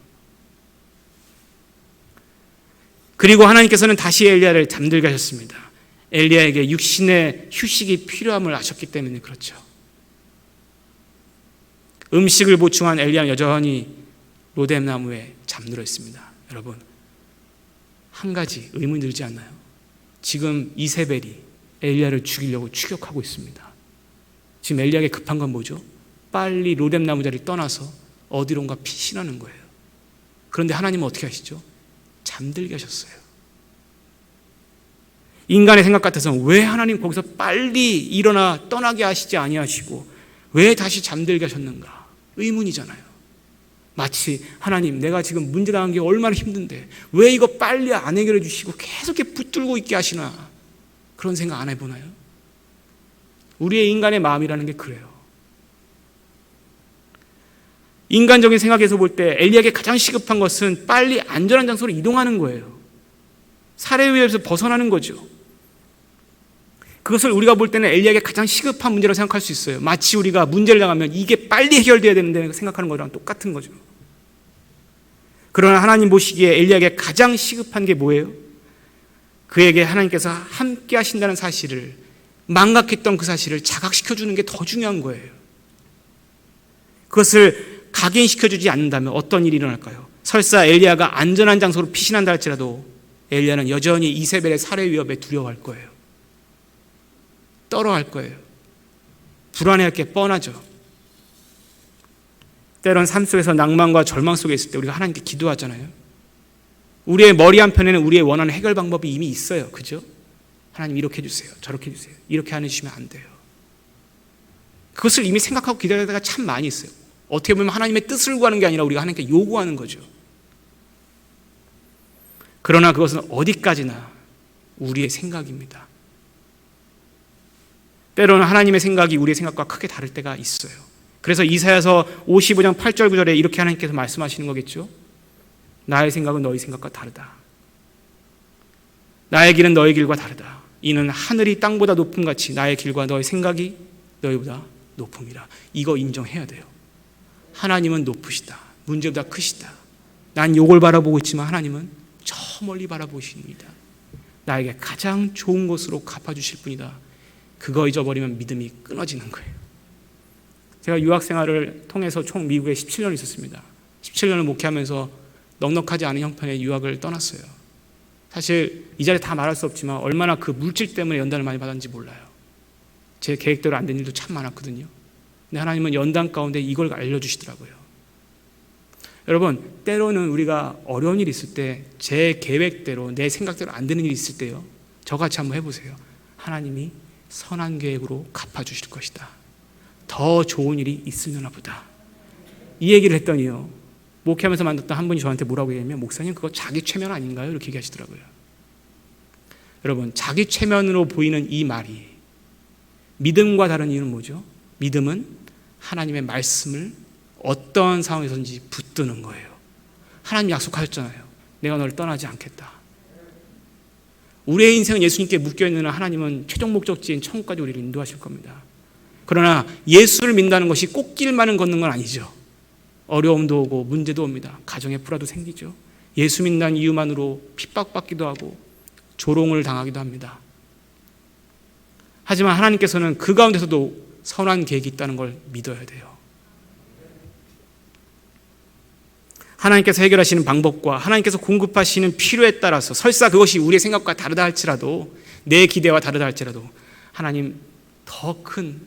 그리고 하나님께서는 다시 엘리야를 잠들게 하셨습니다. 엘리야에게 육신의 휴식이 필요함을 아셨기 때문에 그렇죠. 음식을 보충한 엘리야는 여전히 로뎀나무에 잠들어 있습니다. 여러분, 한 가지 의문이 들지 않나요? 지금 이세벨이 엘리야를 죽이려고 추격하고 있습니다. 지금 엘리야에게 급한 건 뭐죠? 빨리 로뎀나무 자리를 떠나서 어디론가 피신하는 거예요. 그런데 하나님은 어떻게 하시죠? 잠들게 하셨어요. 인간의 생각 같아서는 왜 하나님 거기서 빨리 일어나 떠나게 하시지 아니하시고 왜 다시 잠들게 하셨는가? 의문이잖아요. 마치 하나님, 내가 지금 문제 당한 게 얼마나 힘든데 왜 이거 빨리 안 해결해 주시고 계속 이렇게 붙들고 있게 하시나? 그런 생각 안 해보나요? 우리의 인간의 마음이라는 게 그래요. 인간적인 생각에서 볼 때 엘리야에게 가장 시급한 것은 빨리 안전한 장소로 이동하는 거예요. 살해 위협에서 벗어나는 거죠. 그것을 우리가 볼 때는 엘리야에게 가장 시급한 문제라고 생각할 수 있어요. 마치 우리가 문제를 당하면 이게 빨리 해결돼야 되는데 생각하는 거랑 똑같은 거죠. 그러나 하나님 보시기에 엘리야에게 가장 시급한 게 뭐예요? 그에게 하나님께서 함께 하신다는 사실을, 망각했던 그 사실을 자각시켜주는 게 더 중요한 거예요. 그것을 각인시켜주지 않는다면 어떤 일이 일어날까요? 설사 엘리야가 안전한 장소로 피신한다 할지라도 엘리야는 여전히 이세벨의 살해 위협에 두려워할 거예요. 떨어할 거예요. 불안해할 게 뻔하죠. 때론 삶 속에서 낭만과 절망 속에 있을 때 우리가 하나님께 기도하잖아요. 우리의 머리 한편에는 우리의 원하는 해결 방법이 이미 있어요. 그죠? 하나님 이렇게 해주세요. 저렇게 해주세요. 이렇게 안 해주시면 안 돼요. 그것을 이미 생각하고 기다릴 때가 참 많이 있어요. 어떻게 보면 하나님의 뜻을 구하는 게 아니라 우리가 하나님께 요구하는 거죠. 그러나 그것은 어디까지나 우리의 생각입니다. 때로는 하나님의 생각이 우리의 생각과 크게 다를 때가 있어요. 그래서 이사야서 55장 8절 9절에 이렇게 하나님께서 말씀하시는 거겠죠. 나의 생각은 너희 생각과 다르다. 나의 길은 너희 길과 다르다. 이는 하늘이 땅보다 높음같이 나의 길과 너희 생각이 너희보다 높음이라. 이거 인정해야 돼요. 하나님은 높으시다. 문제보다 크시다. 난 요걸 바라보고 있지만 하나님은 저 멀리 바라보십니다. 나에게 가장 좋은 것으로 갚아주실 분이다. 그거 잊어버리면 믿음이 끊어지는 거예요. 제가 유학생활을 통해서 총 미국에 17년 있었습니다. 17년을 목회하면서 넉넉하지 않은 형편의 유학을 떠났어요. 사실 이 자리에 다 말할 수 없지만 얼마나 그 물질 때문에 연단을 많이 받았는지 몰라요. 제 계획대로 안 된 일도 참 많았거든요. 근데 하나님은 연단 가운데 이걸 알려주시더라고요. 여러분, 때로는 우리가 어려운 일이 있을 때 제 계획대로 내 생각대로 안 되는 일이 있을 때요, 저같이 한번 해보세요. 하나님이 선한 계획으로 갚아주실 것이다. 더 좋은 일이 있으려나 보다. 이 얘기를 했더니요, 목회하면서 만났던 한 분이 저한테 뭐라고 얘기하면, 목사님 그거 자기 최면 아닌가요? 이렇게 얘기하시더라고요. 여러분, 자기 최면으로 보이는 이 말이 믿음과 다른 이유는 뭐죠? 믿음은 하나님의 말씀을 어떤 상황에서든지 붙드는 거예요. 하나님 약속하셨잖아요. 내가 너를 떠나지 않겠다. 우리의 인생은 예수님께 묶여있는 한 하나님은 최종 목적지인 천국까지 우리를 인도하실 겁니다. 그러나 예수를 믿는다는 것이 꽃길만을 걷는 건 아니죠. 어려움도 오고 문제도 옵니다. 가정에 불화도 생기죠. 예수 믿는다는 이유만으로 핍박받기도 하고 조롱을 당하기도 합니다. 하지만 하나님께서는 그 가운데서도 선한 계획이 있다는 걸 믿어야 돼요. 하나님께서 해결하시는 방법과 하나님께서 공급하시는 필요에 따라서, 설사 그것이 우리의 생각과 다르다 할지라도, 내 기대와 다르다 할지라도 하나님 더 큰,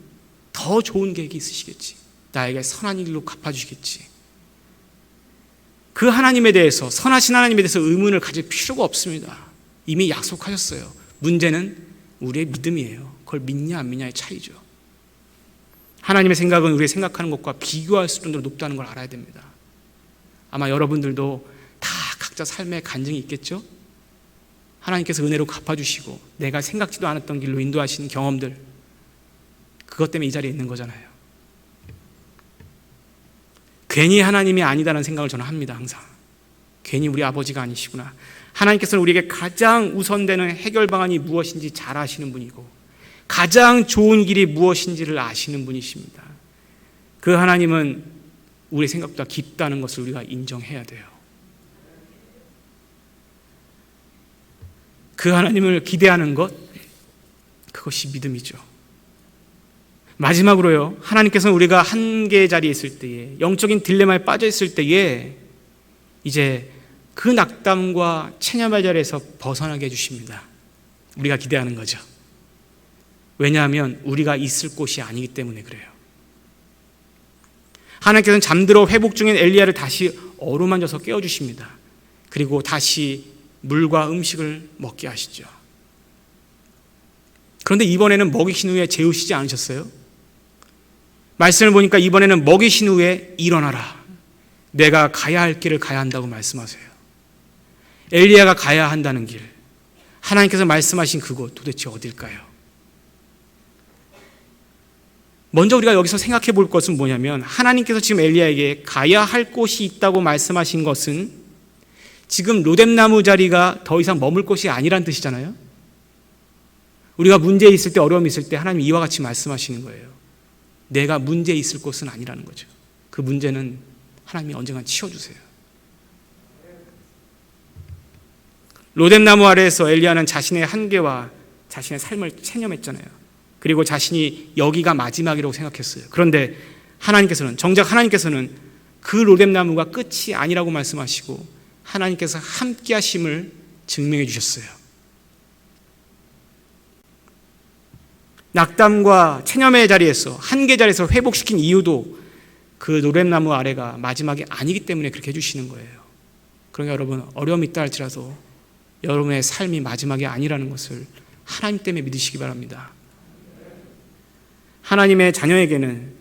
더 좋은 계획이 있으시겠지. 나에게 선한 일로 갚아주시겠지. 그 하나님에 대해서, 선하신 하나님에 대해서 의문을 가질 필요가 없습니다. 이미 약속하셨어요. 문제는 우리의 믿음이에요. 그걸 믿냐 안 믿냐의 차이죠. 하나님의 생각은 우리가 생각하는 것과 비교할 수 정도로 높다는 걸 알아야 됩니다. 아마 여러분들도 다 각자 삶의 간증이 있겠죠? 하나님께서 은혜로 갚아주시고 내가 생각지도 않았던 길로 인도하시는 경험들, 그것 때문에 이 자리에 있는 거잖아요. 괜히 하나님이 아니다라는 생각을 저는 합니다. 항상 괜히 우리 아버지가 아니시구나. 하나님께서는 우리에게 가장 우선되는 해결 방안이 무엇인지 잘 아시는 분이고 가장 좋은 길이 무엇인지를 아시는 분이십니다. 그 하나님은 우리 생각보다 깊다는 것을 우리가 인정해야 돼요. 그 하나님을 기대하는 것, 그것이 믿음이죠. 마지막으로요, 하나님께서는 우리가 한계의 자리에 있을 때에, 영적인 딜레마에 빠져 있을 때에 이제 그 낙담과 체념의 자리에서 벗어나게 해주십니다. 우리가 기대하는 거죠. 왜냐하면 우리가 있을 곳이 아니기 때문에 그래요. 하나님께서는 잠들어 회복 중인 엘리야를 다시 어루만져서 깨워주십니다. 그리고 다시 물과 음식을 먹게 하시죠. 그런데 이번에는 먹이신 후에 재우시지 않으셨어요? 말씀을 보니까 이번에는 먹이신 후에 일어나라. 내가 가야 할 길을 가야 한다고 말씀하세요. 엘리야가 가야 한다는 길, 하나님께서 말씀하신 그곳 도대체 어딜까요? 먼저 우리가 여기서 생각해 볼 것은 뭐냐면, 하나님께서 지금 엘리야에게 가야 할 곳이 있다고 말씀하신 것은 지금 로뎀나무 자리가 더 이상 머물 곳이 아니란 뜻이잖아요. 우리가 문제에 있을 때, 어려움이 있을 때 하나님이 이와 같이 말씀하시는 거예요. 내가 문제에 있을 곳은 아니라는 거죠. 그 문제는 하나님이 언젠가 치워주세요. 로뎀나무 아래에서 엘리야는 자신의 한계와 자신의 삶을 체념했잖아요. 그리고 자신이 여기가 마지막이라고 생각했어요. 그런데 정작 하나님께서는 그 로뎀나무가 끝이 아니라고 말씀하시고 하나님께서 함께 하심을 증명해 주셨어요. 낙담과 체념의 자리에서, 한계 자리에서 회복시킨 이유도 그 로뎀나무 아래가 마지막이 아니기 때문에 그렇게 해주시는 거예요. 그러니까 여러분, 어려움이 있다 할지라도 여러분의 삶이 마지막이 아니라는 것을 하나님 때문에 믿으시기 바랍니다. 하나님의 자녀에게는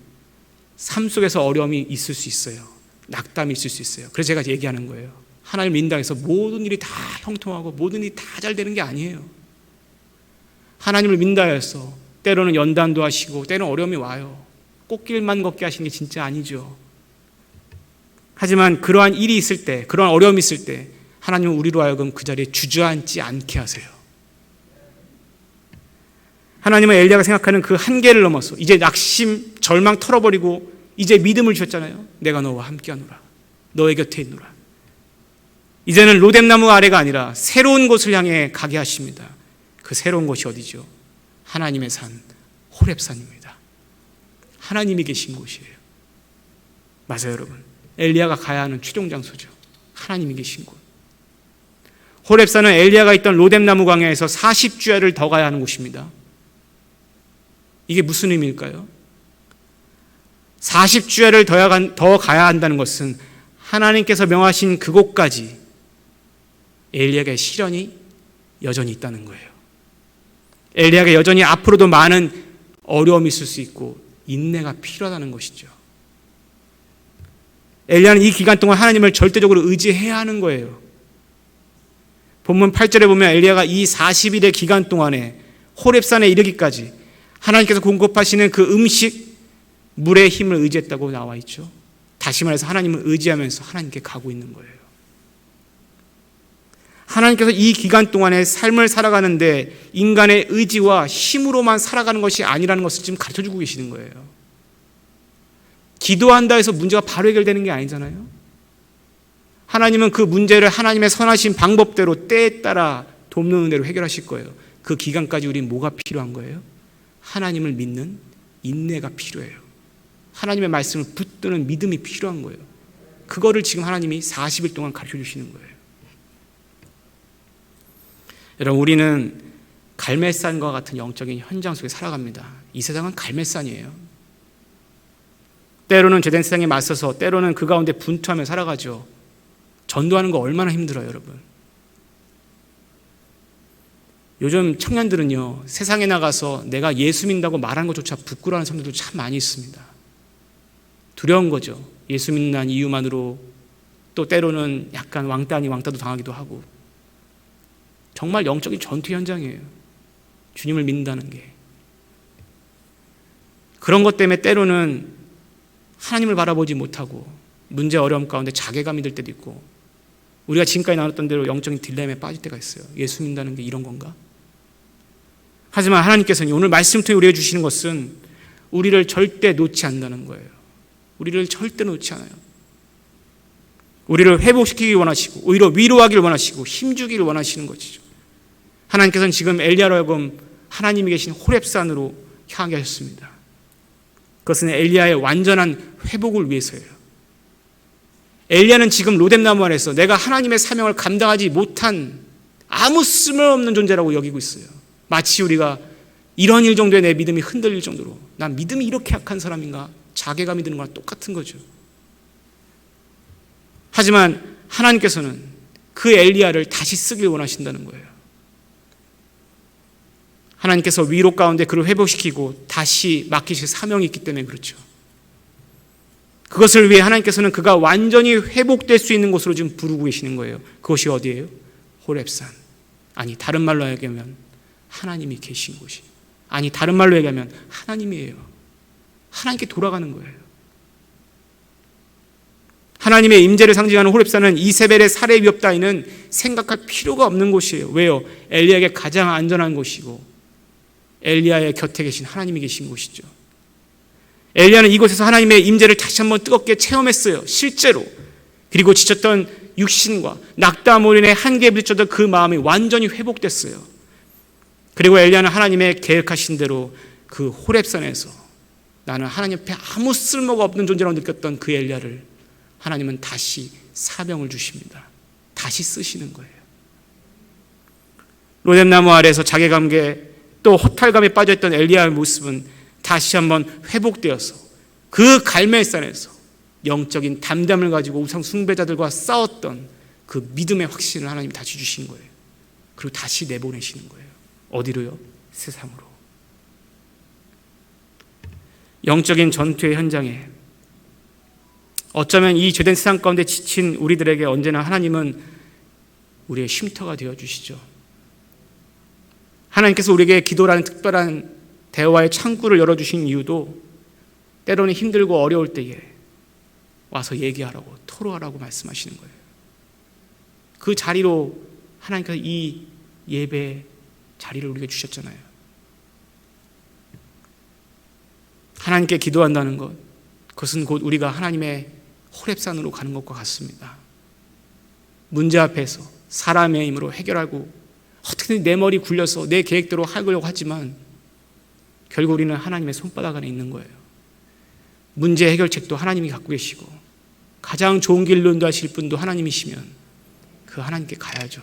삶 속에서 어려움이 있을 수 있어요. 낙담이 있을 수 있어요. 그래서 제가 얘기하는 거예요. 하나님을 믿는다고 해서 모든 일이 다 형통하고 모든 일이 다 잘 되는 게 아니에요. 하나님을 믿는다 해서 때로는 연단도 하시고 때로는 어려움이 와요. 꽃길만 걷게 하시는 게 진짜 아니죠. 하지만 그러한 일이 있을 때, 그러한 어려움이 있을 때 하나님은 우리로 하여금 그 자리에 주저앉지 않게 하세요. 하나님은 엘리야가 생각하는 그 한계를 넘어서 이제 낙심, 절망 털어버리고 이제 믿음을 주셨잖아요. 내가 너와 함께하노라. 너의 곁에 있노라. 이제는 로뎀나무 아래가 아니라 새로운 곳을 향해 가게 하십니다. 그 새로운 곳이 어디죠? 하나님의 산, 호렙산입니다. 하나님이 계신 곳이에요. 맞아요, 여러분. 엘리야가 가야 하는 최종 장소죠. 하나님이 계신 곳. 호렙산은 엘리야가 있던 로뎀나무 광야에서 40주야를 더 가야 하는 곳입니다. 이게 무슨 의미일까요? 40주야를 더 가야 한다는 것은 하나님께서 명하신 그곳까지 엘리야의 시련이 여전히 있다는 거예요. 엘리야가 여전히 앞으로도 많은 어려움이 있을 수 있고 인내가 필요하다는 것이죠. 엘리야는 이 기간 동안 하나님을 절대적으로 의지해야 하는 거예요. 본문 8절에 보면 엘리야가 이 40일의 기간 동안에 호렙산에 이르기까지 하나님께서 공급하시는 그 음식, 물의 힘을 의지했다고 나와 있죠. 다시 말해서 하나님을 의지하면서 하나님께 가고 있는 거예요. 하나님께서 이 기간 동안의 삶을 살아가는데 인간의 의지와 힘으로만 살아가는 것이 아니라는 것을 지금 가르쳐주고 계시는 거예요. 기도한다 해서 문제가 바로 해결되는 게 아니잖아요. 하나님은 그 문제를 하나님의 선하신 방법대로 때에 따라 돕는 대로 해결하실 거예요. 그 기간까지 우리는 뭐가 필요한 거예요? 하나님을 믿는 인내가 필요해요. 하나님의 말씀을 붙드는 믿음이 필요한 거예요. 그거를 지금 하나님이 40일 동안 가르쳐 주시는 거예요. 여러분, 우리는 갈멜산과 같은 영적인 현장 속에 살아갑니다. 이 세상은 갈멜산이에요. 때로는 죄된 세상에 맞서서 때로는 그 가운데 분투하며 살아가죠. 전도하는 거 얼마나 힘들어요, 여러분. 요즘 청년들은요, 세상에 나가서 내가 예수 믿는다고 말하는 것조차 부끄러워하는 사람들도 참 많이 있습니다. 두려운 거죠. 예수 믿는 이유만으로 또 때로는 약간 왕따 아닌 왕따도 당하기도 하고. 정말 영적인 전투 현장이에요. 주님을 믿는다는 게. 그런 것 때문에 때로는 하나님을 바라보지 못하고 문제 어려움 가운데 자괴감이 들 때도 있고, 우리가 지금까지 나눴던 대로 영적인 딜레마에 빠질 때가 있어요. 예수 믿는다는 게 이런 건가? 하지만 하나님께서는 오늘 말씀 통해 우리에게 주시는 것은 우리를 절대 놓지 않는다는 거예요. 우리를 절대 놓지 않아요. 우리를 회복시키기 원하시고 오히려 위로하기를 원하시고 힘주기를 원하시는 것이죠. 하나님께서는 지금 엘리야로 하여금 하나님이 계신 호렙산으로 향하게 하셨습니다. 그것은 엘리야의 완전한 회복을 위해서예요. 엘리야는 지금 로뎀나무 아래서 내가 하나님의 사명을 감당하지 못한 아무 쓸모없는 존재라고 여기고 있어요. 마치 우리가 이런 일 정도에 내 믿음이 흔들릴 정도로 난 믿음이 이렇게 약한 사람인가 자괴감이 드는 거랑 똑같은 거죠. 하지만 하나님께서는 그 엘리야를 다시 쓰길 원하신다는 거예요. 하나님께서 위로 가운데 그를 회복시키고 다시 맡기실 사명이 있기 때문에 그렇죠. 그것을 위해 하나님께서는 그가 완전히 회복될 수 있는 곳으로 지금 부르고 계시는 거예요. 그것이 어디예요? 호렙산. 아니, 다른 말로 얘기하면 하나님이 계신 곳이. 아니, 다른 말로 얘기하면 하나님이에요. 하나님께 돌아가는 거예요. 하나님의 임재를 상징하는 호렙산은 이세벨의 살해 위협 따위는 생각할 필요가 없는 곳이에요. 왜요? 엘리야에게 가장 안전한 곳이고 엘리야의 곁에 계신 하나님이 계신 곳이죠. 엘리야는 이곳에서 하나님의 임재를 다시 한번 뜨겁게 체험했어요. 실제로. 그리고 지쳤던 육신과 낙담으로 한계에 부딪혔던 그 마음이 완전히 회복됐어요. 그리고 엘리야는 하나님의 계획하신 대로 그 호렙산에서 나는 하나님 앞에 아무 쓸모가 없는 존재라고 느꼈던 그 엘리야를 하나님은 다시 사명을 주십니다. 다시 쓰시는 거예요. 로뎀나무 아래에서 자괴감에 또 허탈감에 빠져있던 엘리야의 모습은 다시 한번 회복되어서 그 갈멜산에서 영적인 담담을 가지고 우상 숭배자들과 싸웠던 그 믿음의 확신을 하나님이 다시 주신 거예요. 그리고 다시 내보내시는 거예요. 어디로요? 세상으로. 영적인 전투의 현장에 어쩌면 이 죄된 세상 가운데 지친 우리들에게 언제나 하나님은 우리의 쉼터가 되어주시죠. 하나님께서 우리에게 기도라는 특별한 대화의 창구를 열어주신 이유도 때로는 힘들고 어려울 때에 와서 얘기하라고, 토로하라고 말씀하시는 거예요. 그 자리로 하나님께서 이 예배 자리를 우리에게 주셨잖아요. 하나님께 기도한다는 것, 그것은 곧 우리가 하나님의 호렙산으로 가는 것과 같습니다. 문제 앞에서 사람의 힘으로 해결하고 어떻게든 내 머리 굴려서 내 계획대로 하려고 하지만 결국 우리는 하나님의 손바닥 안에 있는 거예요. 문제 해결책도 하나님이 갖고 계시고 가장 좋은 길로 인도하실 분도 하나님이시면 그 하나님께 가야죠.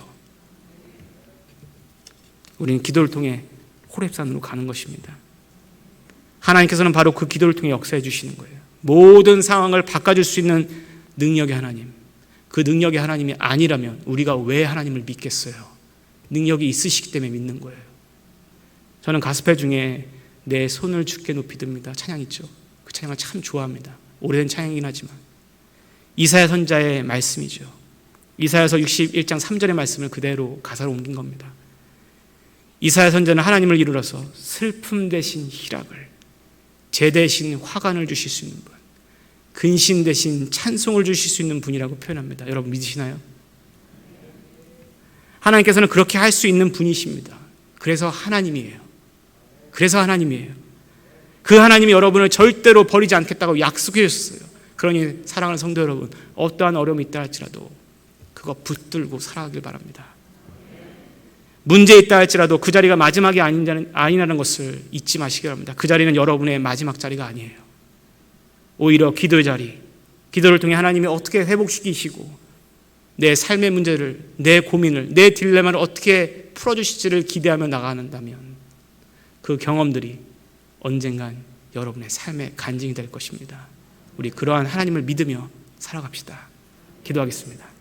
우리는 기도를 통해 호렙산으로 가는 것입니다. 하나님께서는 바로 그 기도를 통해 역사해 주시는 거예요. 모든 상황을 바꿔줄 수 있는 능력의 하나님, 그 능력의 하나님이 아니라면 우리가 왜 하나님을 믿겠어요? 능력이 있으시기 때문에 믿는 거예요. 저는 가스펠 중에 내 손을 주께 높이 듭니다 찬양 있죠. 그 찬양을 참 좋아합니다. 오래된 찬양이긴 하지만 이사야 선지자의 말씀이죠. 이사야서 61장 3절의 말씀을 그대로 가사로 옮긴 겁니다. 이사야 선지자는 하나님을 이루어서 슬픔 대신 희락을, 제 대신 화관을 주실 수 있는 분, 근신 대신 찬송을 주실 수 있는 분이라고 표현합니다. 여러분 믿으시나요? 하나님께서는 그렇게 할 수 있는 분이십니다. 그래서 하나님이에요. 그래서 하나님이에요. 그 하나님이 여러분을 절대로 버리지 않겠다고 약속해 주셨어요. 그러니 사랑하는 성도 여러분, 어떠한 어려움이 있다 할지라도 그거 붙들고 살아가길 바랍니다. 문제 있다 할지라도 그 자리가 마지막이 아니라는 것을 잊지 마시기 바랍니다. 그 자리는 여러분의 마지막 자리가 아니에요. 오히려 기도의 자리, 기도를 통해 하나님이 어떻게 회복시키시고 내 삶의 문제를, 내 고민을, 내 딜레마를 어떻게 풀어주실지를 기대하며 나가는다면 그 경험들이 언젠간 여러분의 삶의 간증이 될 것입니다. 우리 그러한 하나님을 믿으며 살아갑시다. 기도하겠습니다.